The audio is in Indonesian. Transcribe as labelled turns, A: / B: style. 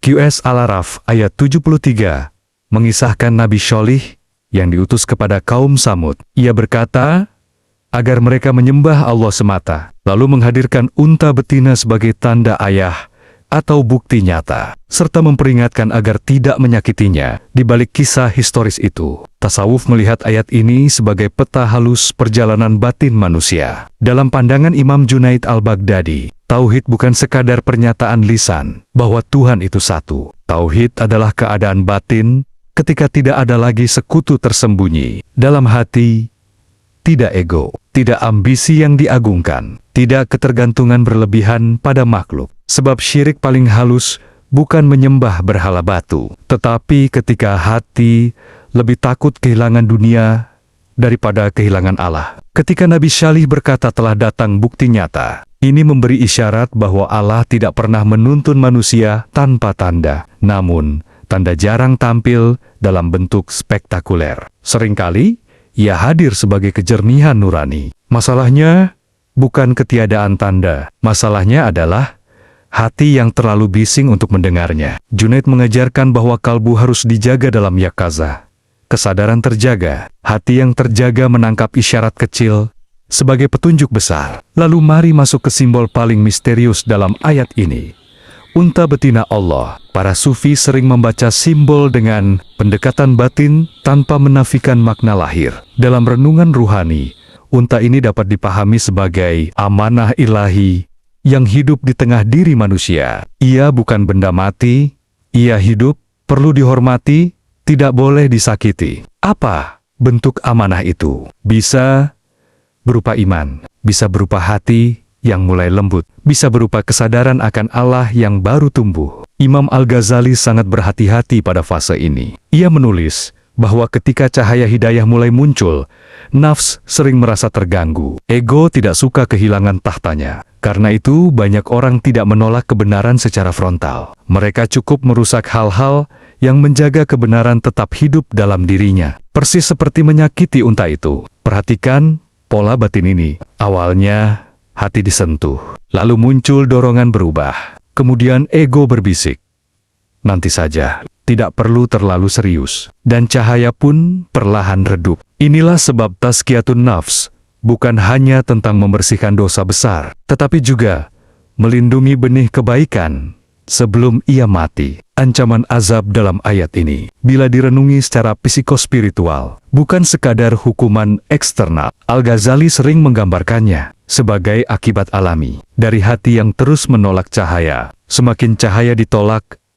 A: QS Al-Araf ayat 73 mengisahkan Nabi Syolih yang diutus kepada kaum Samud. Ia berkata, agar mereka menyembah Allah semata, lalu menghadirkan unta betina sebagai tanda ayah atau bukti nyata, serta memperingatkan agar tidak menyakitinya. Di balik kisah historis itu, tasawuf melihat ayat ini sebagai peta halus perjalanan batin manusia. Dalam pandangan Imam Junaid Al-Baghdadi, tauhid bukan sekadar pernyataan lisan bahwa Tuhan itu satu. Tauhid adalah keadaan batin ketika tidak ada lagi sekutu tersembunyi dalam hati, tidak ego, tidak ambisi yang diagungkan, tidak ketergantungan berlebihan pada makhluk. Sebab syirik paling halus bukan menyembah berhala batu, tetapi ketika hati lebih takut kehilangan dunia daripada kehilangan Allah. Ketika Nabi Syolih berkata telah datang bukti nyata, ini memberi isyarat bahwa Allah tidak pernah menuntun manusia tanpa tanda. Namun, tanda jarang tampil dalam bentuk spektakuler. Seringkali, ia hadir sebagai kejernihan nurani. Masalahnya bukan ketiadaan tanda. Masalahnya adalah hati yang terlalu bising untuk mendengarnya. Junaid mengajarkan bahwa kalbu harus dijaga dalam yaqazah. Kesadaran terjaga, hati yang terjaga menangkap isyarat kecil sebagai petunjuk besar. Lalu mari masuk ke simbol paling misterius dalam ayat ini. Unta betina Allah. Para sufi sering membaca simbol dengan pendekatan batin tanpa menafikan makna lahir. Dalam renungan ruhani, unta ini dapat dipahami sebagai amanah ilahi yang hidup di tengah diri manusia. Ia bukan benda mati, ia hidup, perlu dihormati, tidak boleh disakiti. Apa bentuk amanah itu? Bisa berupa iman, bisa berupa hati yang mulai lembut, bisa berupa kesadaran akan Allah yang baru tumbuh. Imam Al-Ghazali sangat berhati-hati pada fase ini. Ia menulis bahwa ketika cahaya hidayah mulai muncul, nafs sering merasa terganggu. Ego tidak suka kehilangan tahtanya. Karena itu, banyak orang tidak menolak kebenaran secara frontal. Mereka cukup merusak hal-hal yang menjaga kebenaran tetap hidup dalam dirinya. Persis seperti menyakiti unta itu. Perhatikan pola batin ini. Awalnya, hati disentuh. Lalu muncul dorongan berubah. Kemudian ego berbisik, nanti saja. Tidak perlu terlalu serius. Dan cahaya pun perlahan redup. Inilah sebab tazkiyatun nafs bukan hanya tentang membersihkan dosa besar, tetapi juga melindungi benih kebaikan sebelum ia mati. Ancaman azab dalam ayat ini, bila direnungi secara psikospiritual, bukan sekadar hukuman eksternal. Al-Ghazali sering menggambarkannya sebagai akibat alami dari hati yang terus menolak cahaya. Semakin cahaya ditolak,